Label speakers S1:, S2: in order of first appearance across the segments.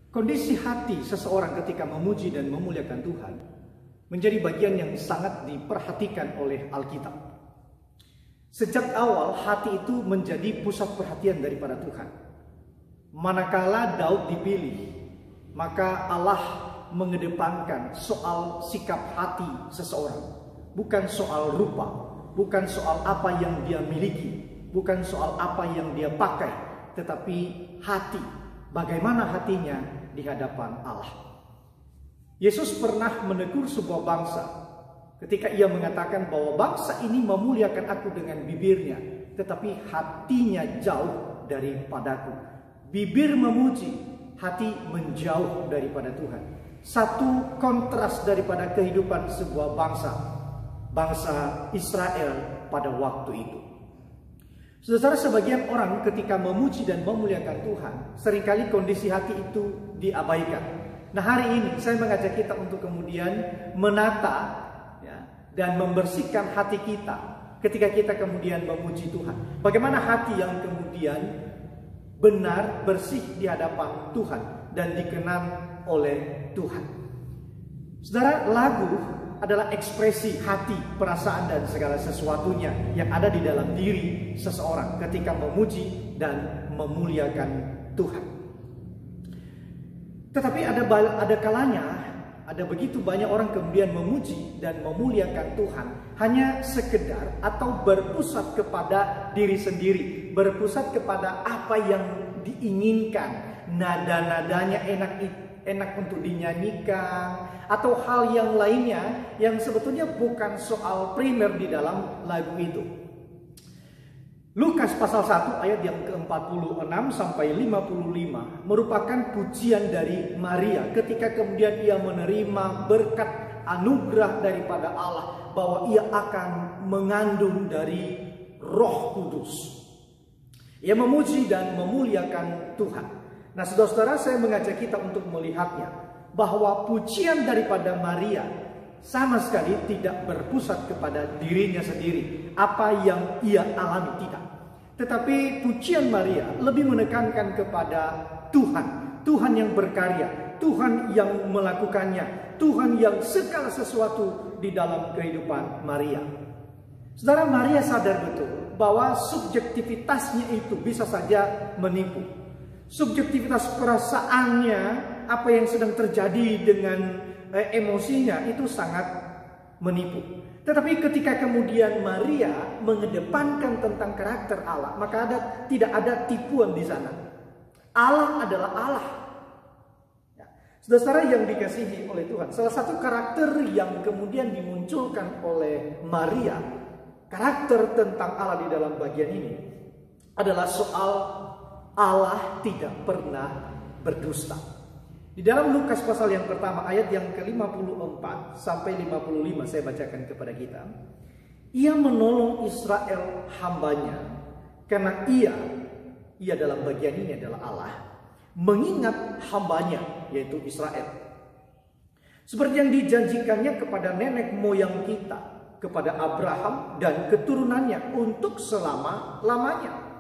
S1: Kondisi hati seseorang ketika memuji dan memuliakan Tuhan menjadi bagian yang sangat diperhatikan oleh Alkitab. Sejak awal hati itu menjadi pusat perhatian daripada Tuhan. Manakala Daud dipilih, maka Allah mengedepankan soal sikap hati seseorang, bukan soal rupa, bukan soal apa yang dia miliki, bukan soal apa yang dia pakai, tetapi hati, bagaimana hatinya di hadapan Allah. Yesus pernah menegur sebuah bangsa ketika ia mengatakan bahwa bangsa ini memuliakan aku dengan bibirnya, tetapi hatinya jauh daripadaku. Bibir memuji, hati menjauh daripada Tuhan. Satu kontras daripada kehidupan sebuah bangsa Israel pada waktu itu. Saudara, sebagian orang ketika memuji dan memuliakan Tuhan, seringkali kondisi hati itu diabaikan. Nah, hari ini saya mengajak kita untuk kemudian menata dan membersihkan hati kita ketika kita kemudian memuji Tuhan. Bagaimana hati yang kemudian benar, bersih di hadapan Tuhan dan dikenal oleh Tuhan. Saudara, lagu adalah ekspresi hati, perasaan dan segala sesuatunya yang ada di dalam diri seseorang ketika memuji dan memuliakan Tuhan. Tetapi ada kalanya, ada begitu banyak orang kemudian memuji dan memuliakan Tuhan hanya sekedar atau berpusat kepada diri sendiri, berpusat kepada apa yang diinginkan, nada-nadanya enak untuk dinyanyikan, atau hal yang lainnya yang sebetulnya bukan soal primer di dalam lagu itu. Lukas pasal 1 ayat yang ke-46 sampai 55 merupakan pujian dari Maria ketika kemudian ia menerima berkat anugerah daripada Allah bahwa ia akan mengandung dari Roh Kudus. Ia memuji dan memuliakan Tuhan. Nah, saudara-saudara, saya mengajak kita untuk melihatnya bahwa pujian daripada Maria sama sekali tidak berpusat kepada dirinya sendiri, apa yang ia alami, tidak. Tetapi pujian Maria lebih menekankan kepada Tuhan, Tuhan yang berkarya, Tuhan yang melakukannya, Tuhan yang segala sesuatu di dalam kehidupan Maria. Saudara, Maria sadar betul bahwa subjektivitasnya itu bisa saja menipu. Subjektivitas perasaannya, apa yang sedang terjadi dengan emosinya itu sangat menipu. Tetapi ketika kemudian Maria mengedepankan tentang karakter Allah, maka tidak ada tipuan di sana. Allah adalah Allah. Ya. Saudara yang dikasihi oleh Tuhan, salah satu karakter yang kemudian dimunculkan oleh Maria, karakter tentang Allah di dalam bagian ini adalah soal Allah tidak pernah berdusta. Di dalam Lukas pasal yang pertama ayat yang ke-54 sampai 55 saya bacakan kepada kita. Ia menolong Israel hambanya karena ia dalam bagian ini adalah Allah, mengingat hambanya yaitu Israel. Seperti yang dijanjikannya kepada nenek moyang kita, kepada Abraham dan keturunannya untuk selama-lamanya.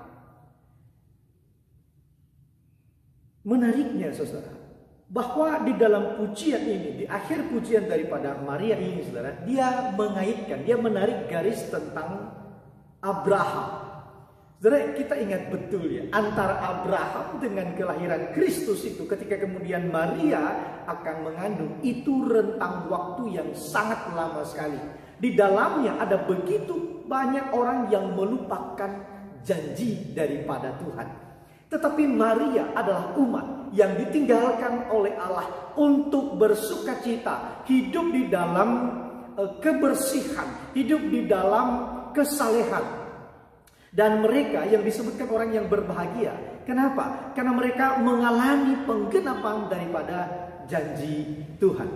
S1: Menariknya, saudara, bahwa di dalam pujian ini, di akhir pujian daripada Maria ini, saudara, dia mengaitkan, dia menarik garis tentang Abraham. Saudara, kita ingat betul ya, antara Abraham dengan kelahiran Kristus itu, ketika kemudian Maria akan mengandung, itu rentang waktu yang sangat lama sekali. Di dalamnya ada begitu banyak orang yang melupakan janji daripada Tuhan. Tetapi Maria adalah umat yang ditinggalkan oleh Allah untuk bersukacita, hidup di dalam kebersihan, hidup di dalam kesalehan. Dan mereka yang disebutkan orang yang berbahagia. Kenapa? Karena mereka mengalami penggenapan daripada janji Tuhan.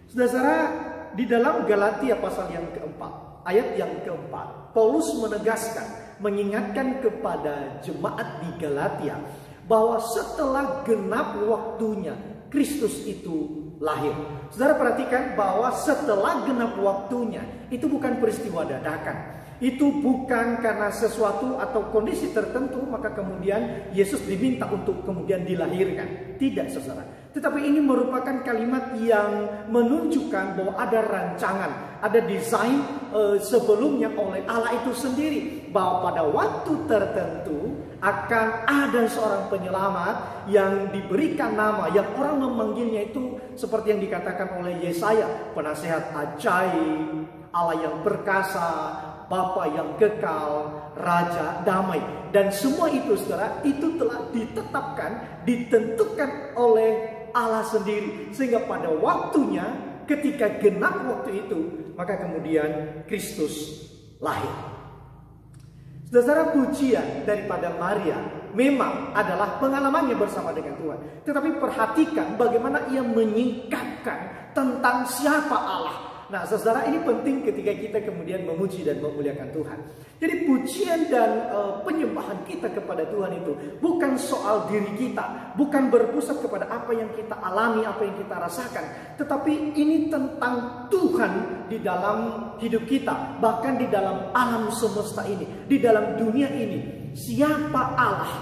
S1: Saudara, di dalam Galatia pasal yang keempat, ayat yang keempat, Paulus menegaskan, mengingatkan kepada jemaat di Galatia bahwa setelah genap waktunya Kristus itu lahir. Saudara perhatikan bahwa setelah genap waktunya itu bukan peristiwa dadakan. Itu bukan karena sesuatu atau kondisi tertentu maka kemudian Yesus diminta untuk kemudian dilahirkan. Tidak, saudara. Tetapi ini merupakan kalimat yang menunjukkan bahwa ada rancangan, ada desain sebelumnya oleh Allah itu sendiri. Bahwa pada waktu tertentu akan ada seorang penyelamat yang diberikan nama, yang orang memanggilnya itu seperti yang dikatakan oleh Yesaya, penasehat ajaib, Allah yang perkasa, Bapa yang kekal, Raja damai. Dan semua itu, saudara, itu telah ditetapkan, ditentukan oleh Allah sendiri. Sehingga pada waktunya, ketika genap waktu itu, maka kemudian Kristus lahir. Saudara, pujian daripada Maria memang adalah pengalamannya bersama dengan Tuhan. Tetapi perhatikan bagaimana ia menyingkapkan tentang siapa Allah. Nah, saudara, ini penting ketika kita kemudian memuji dan memuliakan Tuhan. Jadi pujian dan penyembahan kita kepada Tuhan itu bukan soal diri kita, bukan berpusat kepada apa yang kita alami, apa yang kita rasakan, tetapi ini tentang Tuhan di dalam hidup kita, bahkan di dalam alam semesta ini, di dalam dunia ini. Siapa Allah?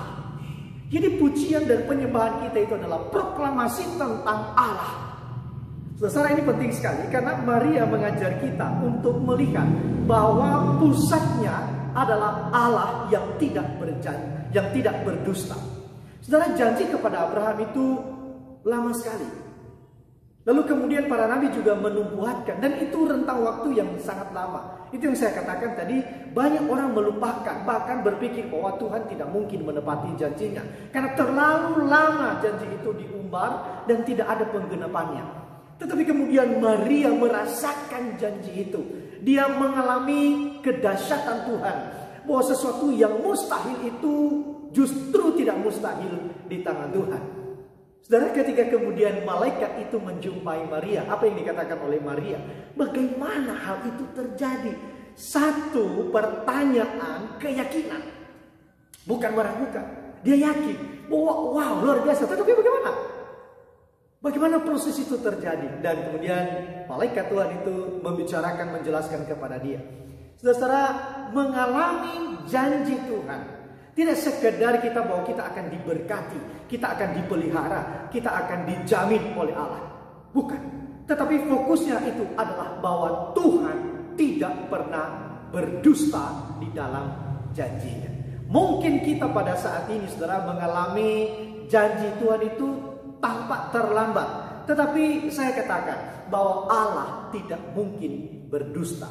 S1: Jadi pujian dan penyembahan kita itu adalah proklamasi tentang Allah. Saudara, ini penting sekali karena Maria mengajar kita untuk melihat bahwa pusatnya adalah Allah yang tidak berjanji, yang tidak berdusta. Saudara, janji kepada Abraham itu lama sekali. Lalu kemudian para nabi juga menubuatkan, dan itu rentang waktu yang sangat lama. Itu yang saya katakan tadi, banyak orang melupakan, bahkan berpikir bahwa Tuhan tidak mungkin menepati janjinya. Karena terlalu lama janji itu diumbar dan tidak ada penggenapannya. Tetapi kemudian Maria merasakan janji itu. Dia mengalami kedahsyatan Tuhan. Bahwa sesuatu yang mustahil itu justru tidak mustahil di tangan Tuhan. Saudara, ketika kemudian malaikat itu menjumpai Maria, apa yang dikatakan oleh Maria? Bagaimana hal itu terjadi? Satu pertanyaan keyakinan. Bukan meragukan. Dia yakin bahwa wow, luar biasa. Tetapi bagaimana? Bagaimana proses itu terjadi? Dan kemudian malaikat Tuhan itu membicarakan, menjelaskan kepada dia. Saudara, mengalami janji Tuhan tidak sekedar kita bahwa kita akan diberkati, kita akan dipelihara, kita akan dijamin oleh Allah. Bukan. Tetapi fokusnya itu adalah bahwa Tuhan tidak pernah berdusta di dalam janjinya. Mungkin kita pada saat ini, saudara, mengalami janji Tuhan itu tampak terlambat. Tetapi saya katakan bahwa Allah tidak mungkin berdusta.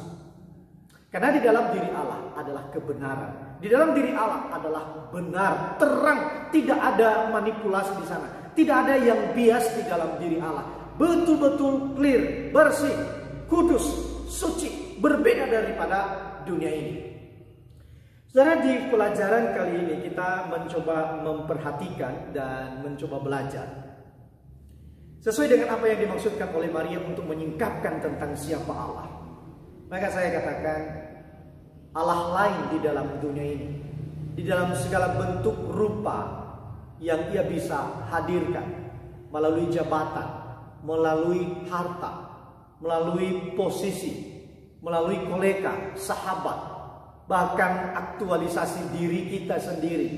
S1: Karena di dalam diri Allah adalah kebenaran. Di dalam diri Allah adalah benar, terang. Tidak ada manipulasi di sana. Tidak ada yang bias di dalam diri Allah. Betul-betul clear, bersih, kudus, suci. Berbeda daripada dunia ini. Saudara, di pelajaran kali ini kita mencoba memperhatikan dan mencoba belajar sesuai dengan apa yang dimaksudkan oleh Maria untuk menyingkapkan tentang siapa Allah. Maka saya katakan Allah lain di dalam dunia ini, di dalam segala bentuk rupa yang ia bisa hadirkan, melalui jabatan, melalui harta, melalui posisi, melalui kolega, sahabat, bahkan aktualisasi diri kita sendiri.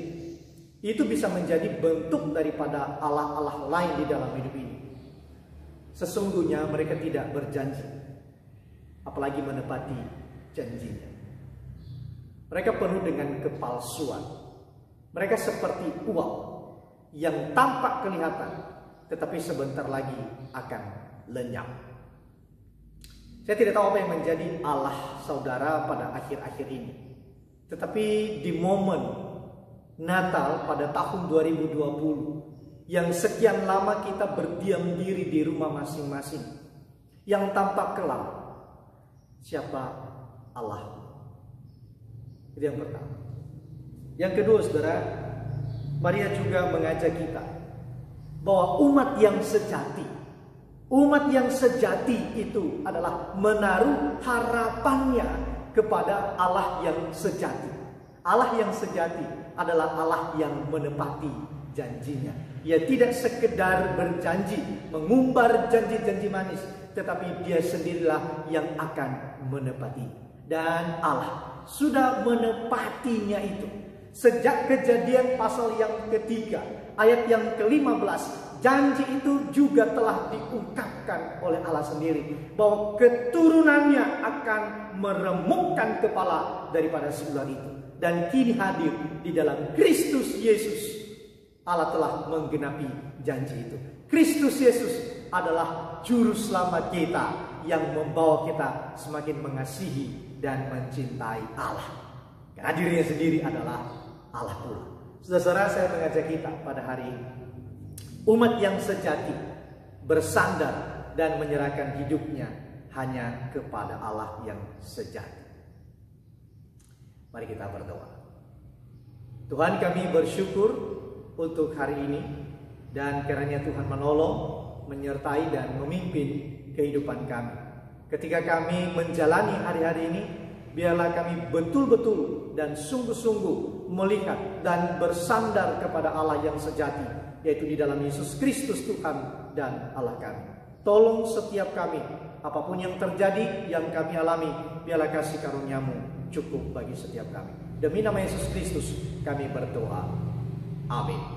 S1: Itu bisa menjadi bentuk daripada Allah-Allah lain di dalam hidup ini. Sesungguhnya mereka tidak berjanji, apalagi menepati janjinya. Mereka penuh dengan kepalsuan. Mereka seperti uap yang tampak kelihatan, tetapi sebentar lagi akan lenyap. Saya tidak tahu apa yang menjadi Allah saudara pada akhir-akhir ini. Tetapi di momen Natal pada tahun 2020, yang sekian lama kita berdiam diri di rumah masing-masing, yang tampak kelam, siapa Allah? Itu yang pertama. Yang kedua, saudara, Maria juga mengajak kita bahwa umat yang sejati itu adalah menaruh harapannya kepada Allah yang sejati. Allah yang sejati adalah Allah yang menepati janjinya. Ia tidak sekedar berjanji, mengumbar janji-janji manis, tetapi dia sendirilah yang akan menepati. Dan Allah sudah menepatinya itu. Sejak Kejadian pasal yang ketiga, ayat yang ke-15, janji itu juga telah diungkapkan oleh Allah sendiri, bahwa keturunannya akan meremukkan kepala daripada si ular itu. Dan kini hadir di dalam Kristus Yesus. Allah telah menggenapi janji itu. Kristus Yesus adalah juru selamat kita yang membawa kita semakin mengasihi dan mencintai Allah. Karena dirinya sendiri adalah Allah pula. Saudara-saudara, saya mengajak kita pada hari ini, umat yang sejati bersandar dan menyerahkan hidupnya hanya kepada Allah yang sejati. Mari kita berdoa. Tuhan, kami bersyukur untuk hari ini, dan kiranya Tuhan menolong, menyertai dan memimpin kehidupan kami. Ketika kami menjalani hari-hari ini, biarlah kami betul-betul dan sungguh-sungguh melihat dan bersandar kepada Allah yang sejati, yaitu di dalam Yesus Kristus Tuhan dan Allah kami. Tolong setiap kami, apapun yang terjadi, yang kami alami, biarlah kasih karunia-Mu cukup bagi setiap kami. Demi nama Yesus Kristus kami berdoa. Amin.